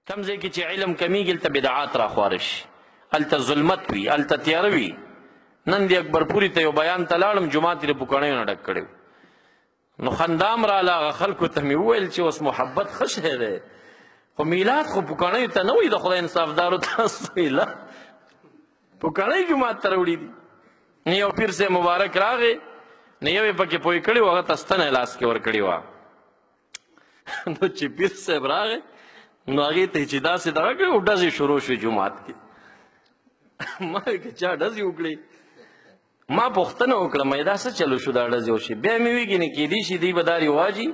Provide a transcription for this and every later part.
کم ځای کې چې علم کمیږي هلته بدعات راخواره شي، هلته ظلمت وي، هلته تیاره وي. نن د اکبرپوري ته یو بیان ته لاړم، جومات یې د پوکڼیو نه ډک کړی و. نو خندام راله، هغه خلکو ته مې وویل چې اوس محبت ښه شی دی، خو میلاد خو پوکڼیو ته نه وي، د خدای انصافدارو تاسو ویله پوکڼی جومات ته راوړي دي. نو یو پیر صاحب مبارک راغی، نو یو یې پکې پوی کړي و، هغه ته ستنه لاس کې ورکړې وه. نو چې پیر صاحب راغی نو هغې ته چې داسې دغه کړې و، ډزې شروع شوې جومات کې. ما ویل که چا ډزې وکړې، ما پوښتنه وکړه مې دا څه چلو شو دا ډزې وشي. بیا مې وایي ګینې کیدای شي دوی به دا رواجي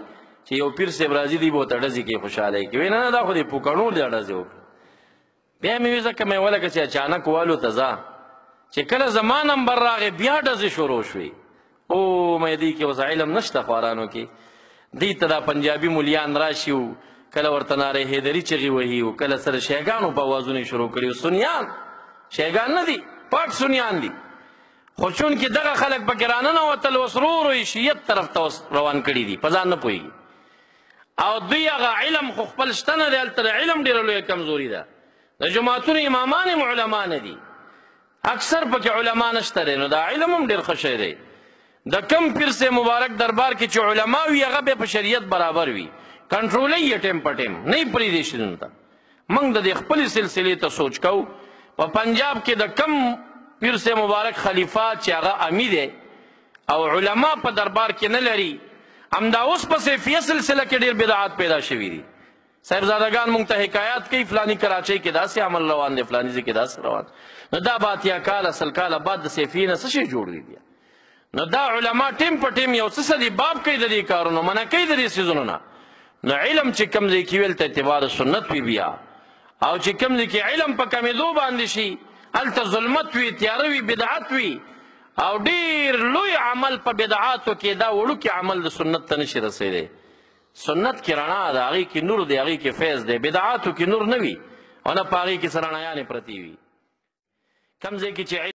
چې یو پیر صاحب راځي دوی به ورته ډزې کوي، خوشحالی کوي. نه نه دا خو د پوکڼو دا ډزې وکړه. بیا مې وایي ځکه مې ولکه چې اچانک والو ته ځه، چې کله زما نمبر راغی بیا ډزې شروع شوې. او مې دوی کې اوس علم نشته خوارانو کې، دوی ته دا پنجابي مولیان راشي و کله ورته نارې حیدري چغې وهي و کله سره شیګانو په اوازونه یې شروع کړي و. سنیان شیګان نه دي، پاک سنیان دي. خو چونکې دغه خلک پکې راننوتل، اوس ورو ورو یې شیعت طرف ته روان کړي دي، په ځان نه پوهېږي. او دوی هغه علم خو خپل شته نه دی، هلته د علم ډېره لویه کمزوري ده. د جوماتونو امامان هم علما نه دي، اکثر پکې علما نشته دی. نو دا علم هم ډېر ښه شی دی. د کم پیر سے مبارک دربار کې چې علما وي هغه به په شریعت برابر وي، کنټرولوي یې ټیم په ټیم، نه یې پرېږدي شنو ته. موږ د دې خپلې سلسلې ته سوچ کوو. په پنجاب کې د کم پیر سے مبارک خلیفه چې هغه امی دی او علما په دربار کې نه لري، همدا اوس په صفیه سلسله کې ډېر بدعات پیدا شوي دي. صاحبزادګان موږ ته حکایات کوي فلانی کراچۍ کې داسې عمل روان دی، فلانی ځای کې داسې روان. نو دا به اتیا کاله سل کاله بعد د صفیې نه څه شی جوړ دی. نو دا علما ټیم په ټیم یو څه دي باب کوي د دې کارونو، منع کوي د دې څیزونو نه. نو علم چې کوم ځای کې وي هلته اتباع سنت وي بیا، او چې کوم ځای کې علم په کمېدو باندې شي هلته ظلمت وي، تیاره وي، بدعت وي. او ډېر لوی عمل په بدعاتو کې دا وړوکی عمل د سنت ته نشي رسېدی. سنت کې رڼا ده، هغې کې نور دی، هغې کې فیض دی. بدعاتو کې نور نه وي او نه په هغې کې څه رڼایانې پرتې وي. کوم ځای کې چې